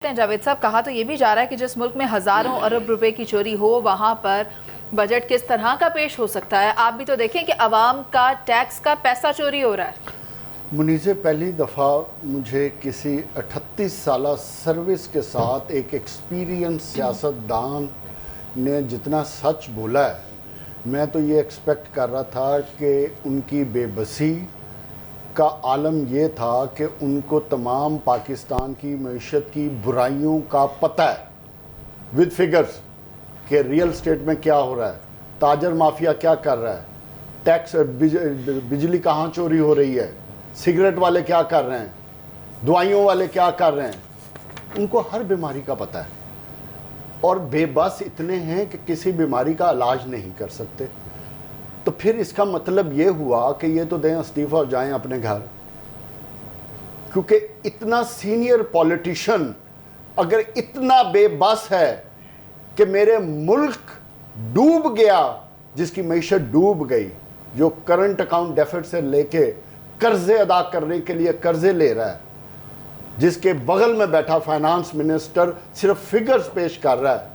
जावेद साहब, कहा तो ये भी जा रहा है कि जिस मुल्क में हजारों अरब रुपए की चोरी हो वहां पर बजट किस तरह का पेश हो सकता है। आप भी तो देखें कि अवाम का टैक्स का पैसा चोरी हो रहा है। मुनीज़े, पहली दफ़ा मुझे किसी 38 साल सर्विस के साथ एक एक्सपीरियंस सियासतदान ने जितना सच बोला है, मैं तो ये एक्सपेक्ट कर रहा था कि उनकी बेबसी का आलम ये था कि उनको तमाम पाकिस्तान की मईशत की बुराइयों का पता है विद फिगर्स कि रियल स्टेट में क्या हो रहा है, ताजर माफिया क्या कर रहा है, टैक्स बिजली कहाँ चोरी हो रही है, सिगरेट वाले क्या कर रहे हैं, दवाइयों वाले क्या कर रहे हैं, उनको हर बीमारी का पता है और बेबस इतने हैं कि किसी बीमारी का इलाज नहीं कर सकते। तो फिर इसका मतलब ये हुआ कि ये तो दें इस्तीफा और जाएं अपने घर, क्योंकि इतना सीनियर पॉलिटिशियन अगर इतना बेबस है कि मेरे मुल्क डूब गया, जिसकी मईशत डूब गई, जो करंट अकाउंट डेफिसिट से लेके कर्जे अदा करने के लिए कर्जे ले रहा है, जिसके बगल में बैठा फाइनेंस मिनिस्टर सिर्फ फिगर्स पेश कर रहा है,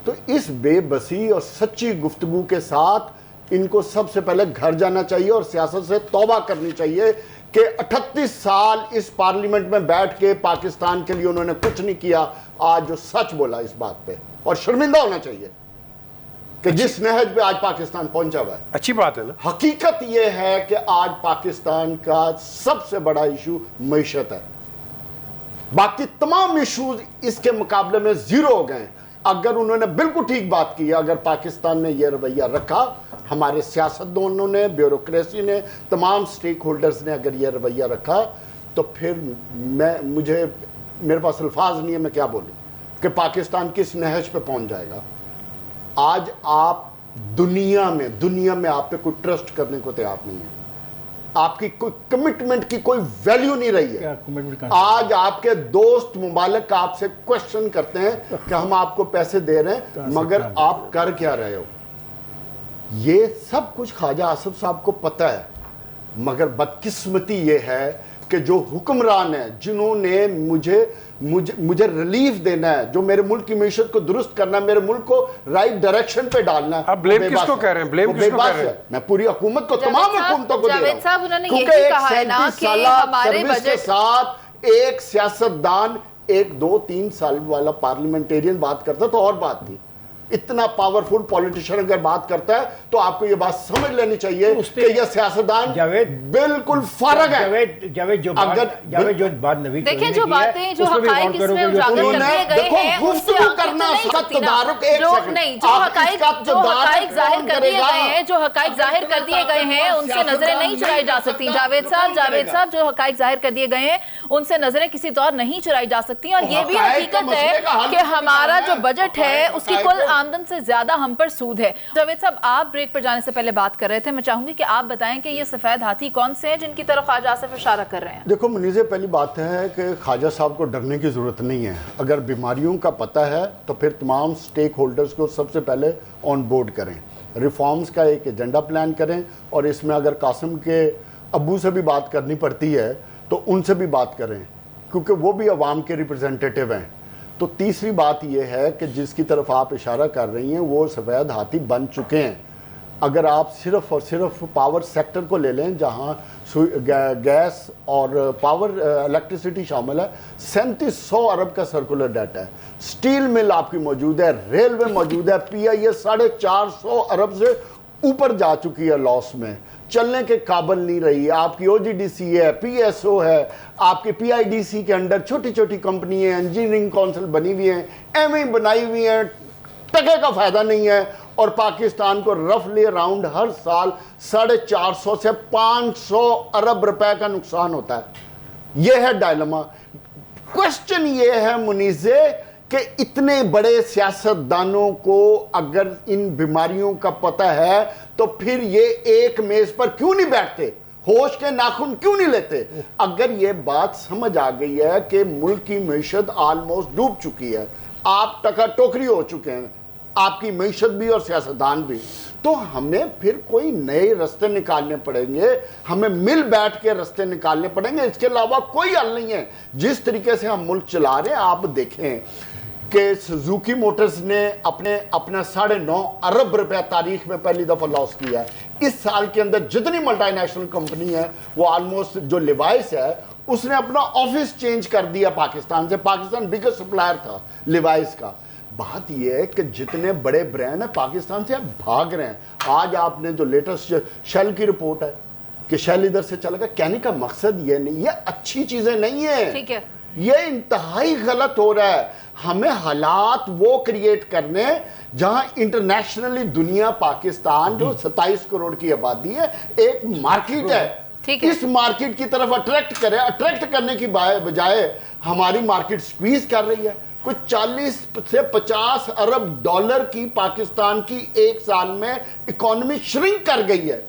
तो इस बेबसी और सच्ची गुफ्तगू के साथ इनको सबसे पहले घर जाना चाहिए और सियासत से तौबा करनी चाहिए कि 38 साल इस पार्लियामेंट में बैठ के पाकिस्तान के लिए उन्होंने कुछ नहीं किया। आज जो सच बोला इस बात पे, और शर्मिंदा होना चाहिए कि जिस नहज पे आज पाकिस्तान पहुंचा हुआ है। अच्छी बात है ना। हकीकत यह है कि आज पाकिस्तान का सबसे बड़ा इशू मईशत है, बाकी तमाम इशूज इसके मुकाबले में जीरो हो गए। अगर उन्होंने बिल्कुल ठीक बात की, अगर पाकिस्तान ने यह रवैया रखा, हमारे सियासतदानों ने, ब्यूरोक्रेसी ने, तमाम स्टेक होल्डर्स ने अगर यह रवैया रखा, तो फिर मेरे पास अल्फाज नहीं है, मैं क्या बोलूं कि पाकिस्तान किस नहज पे पहुंच जाएगा। आज आप दुनिया में आप पे कोई ट्रस्ट करने को तैयार नहीं है, आपकी कोई कमिटमेंट की कोई वैल्यू नहीं रही है। आज आपके दोस्त मुमालिक आपसे क्वेश्चन करते हैं कि हम आपको पैसे दे रहे हैं, मगर आप कर क्या रहे हो। ये सब कुछ ख्वाजा आसिफ साहब को पता है, मगर बदकिस्मती ये है कि जो हुक्मरान है, जिन्होंने मुझे रिलीफ देना है, जो मेरे मुल्क की मईशत को दुरुस्त करना है, मेरे मुल्क को राइट डायरेक्शन पे डालना है। अब ब्लेम किसको कह रहे हैं? ब्लेम किसको कह रहे हैं? मैं पूरी हुकूमत को, तमाम हुकूमतों को दे रहा हूं। जावेद साहब, उन्होंने यही कहा है ना कि हमारे बजट के साथ एक सियासतदान 1-2-3 साल वाला पार्लियामेंटेरियन बात करता तो और बात थी। इतना पावरफुल पॉलिटिशियन अगर बात करता है तो आपको ये बात समझ लेनी चाहिए कि ये सियासतदान बिल्कुल फर्क है। जावेद जो बात नवीद देखें, जो बातें जो हकाइक इसमें उजागर कर दिए गए हैं, उससे करना जो हकाइक जाहिर कर दिए गए हैं, जो हकाइक जाहिर कर दिए गए हैं, उनसे नजरें नहीं चुराई जा सकती। जावेद साहब, जो हकाइक जाहिर कर दिए गए हैं उनसे नजरें किसी तौर नहीं चुराई जा सकती। और ये भी हकीकत है कि हमारा जो बजट है उसकी कुल आमदन से ज्यादा हम पर सूद है। जावेद साहब, आप ब्रेक पर जाने से पहले बात कर रहे थे, मैं चाहूंगी कि आप बताएं कि ये सफेद हाथी कौन से हैं जिनकी तरफ ख्वाजा आसिफ इशारा कर रहे हैं। देखो मुनीज़े, पहली बात है कि ख्वाजा साहब को डरने की जरूरत नहीं है। अगर बीमारियों का पता है तो फिर तमाम स्टेक होल्डर्स को सबसे पहले ऑन बोर्ड करें, रिफॉर्म्स का एक एजेंडा प्लान करें, और इसमें अगर कासिम के अब्बू से भी बात करनी पड़ती है तो उनसे भी बात करें, क्योंकि वो भी अवाम के रिप्रेजेंटेटिव हैं। तो तीसरी बात यह है कि जिसकी तरफ आप इशारा कर रही हैं वो सफ़ेद हाथी बन चुके हैं। अगर आप सिर्फ और सिर्फ पावर सेक्टर को ले लें, जहां गैस और पावर इलेक्ट्रिसिटी शामिल है, 3700 अरब का सर्कुलर डेट है। स्टील मिल आपकी मौजूद है, रेलवे मौजूद है, PIA 450 अरब से ऊपर जा चुकी है लॉस में, चलने के काबिल नहीं रही। आपकी OGDC है, PSO है, आपके PIDC के अंडर छोटी छोटी कंपनी है, इंजीनियरिंग काउंसिल बनी हुई है, ME बनाई हुई है, टके का फायदा नहीं है। और पाकिस्तान को रफली अराउंड हर साल 450 से 500 अरब रुपए का नुकसान होता है। यह है डायलेमा। क्वेश्चन ये है मुनीज़े कि इतने बड़े सियासतदानों को अगर इन बीमारियों का पता है तो फिर ये एक मेज पर क्यों नहीं बैठते, होश के नाखून क्यों नहीं लेते। अगर ये बात समझ आ गई है कि मुल्क की मईशत ऑलमोस्ट डूब चुकी है, आप टका टोकरी हो चुके हैं, आपकी मईशत भी और सियासतदान भी। तो हमें फिर कोई नए रास्ते निकालने पड़ेंगे, हमें मिल बैठ के रास्ते निकालने पड़ेंगे, इसके अलावा कोई हल नहीं है। जिस तरीके से हम मुल्क चला रहे हैं, आप देखें कि सुजुकी मोटर्स ने अपना 9.5 अरब रुपया तारीख में पहली दफा लॉस किया है। इस साल के अंदर जितनी मल्टीनेशनल कंपनी है वो ऑलमोस्ट, जो लिवाइस है उसने अपना ऑफिस चेंज कर दिया पाकिस्तान से। पाकिस्तान बिगेस्ट सप्लायर था लिवाइस का। बात यह है कि जितने बड़े ब्रांड हैं पाकिस्तान से अब भाग रहे हैं। आज आपने जो लेटेस्ट शेल की रिपोर्ट है कि शेल इधर से चला गया, कहने का मकसद ये नहीं, ये अच्छी चीजें नहीं है, ठीक है, ये इंतहाई गलत हो रहा है। हमें हालात वो क्रिएट करने जहां इंटरनेशनली दुनिया, पाकिस्तान जो 27 करोड़ की आबादी है, एक मार्केट है, इस मार्केट की तरफ अट्रैक्ट करे। अट्रैक्ट करने की बजाय हमारी मार्केट स्क्वीज कर रही है। कुछ 40 से 50 अरब डॉलर की पाकिस्तान की एक साल में इकोनॉमी श्रिंक कर गई है।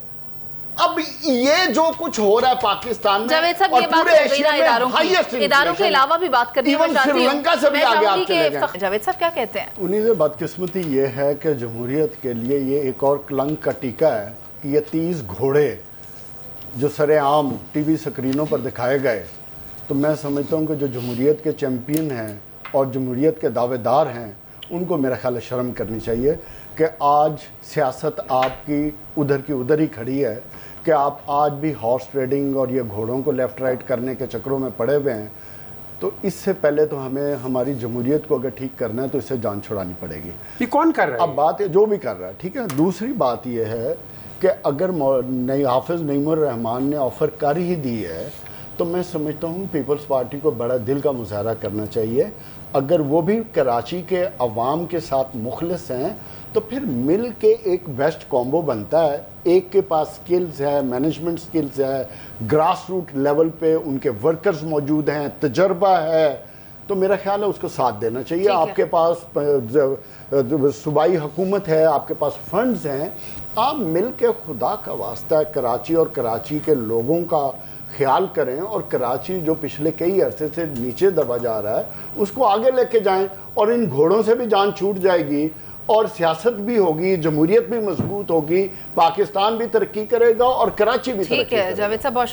अब ये जो कुछ हो रहा है पाकिस्तान में जावेद साहब, और ये बात पूरे एशिया में हाईएस्ट इदारों के अलावा भी बात करनी है, श्रीलंका से भी आगे आप चले गए। जावेद साहब क्या कहते हैं? उन्हीं से बदकिस्मती ये है कि जमहूरियत के लिए ये एक और कलंक का टीका है कि ये 30 घोड़े जो सरेआम टीवी स्क्रीनों पर दिखाए गए, तो मैं समझता हूँ कि जो जमहूरियत के चैम्पियन हैं और जमहूरियत के दावेदार हैं, उनको मेरा ख्याल है शर्म करनी चाहिए कि आज सियासत आपकी उधर की उधर ही खड़ी है, कि आप आज भी हॉर्स ट्रेडिंग और ये घोड़ों को लेफ़्ट राइट करने के चक्रों में पड़े हुए हैं। तो इससे पहले तो हमें हमारी जमहूरियत को अगर ठीक करना है तो इससे जान छुड़ानी पड़ेगी। ये कौन कर रहा है? अब बात है जो भी कर रहा है, ठीक है। दूसरी बात ये है कि अगर हाफिज़ नईमुर रहमान ने ऑफ़र कर ही दी है तो मैं समझता हूँ पीपल्स पार्टी को बड़ा दिल का मुजाहरा करना चाहिए। अगर वो भी कराची के अवाम के साथ मुखलिस हैं तो फिर मिल के एक बेस्ट कॉम्बो बनता है। एक के पास स्किल्स है, मैनेजमेंट स्किल्स है, ग्रास रूट लेवल पे उनके वर्कर्स मौजूद हैं, तजर्बा है, तो मेरा ख्याल है उसको साथ देना चाहिए। आपके पास सूबाई हुकूमत है, आपके पास फंड्स हैं, आप मिल के खुदा का वास्ता कराची और कराची के लोगों का ख्याल करें और कराची जो पिछले कई अरसे से नीचे दबा जा रहा है उसको आगे लेके जाएं और इन घोड़ों से भी जान छूट जाएगी और सियासत भी होगी, जमहूरियत भी मजबूत होगी, पाकिस्तान भी तरक्की करेगा और कराची भी तरक्की करेगा। ठीक है जावेद साहब, बहुत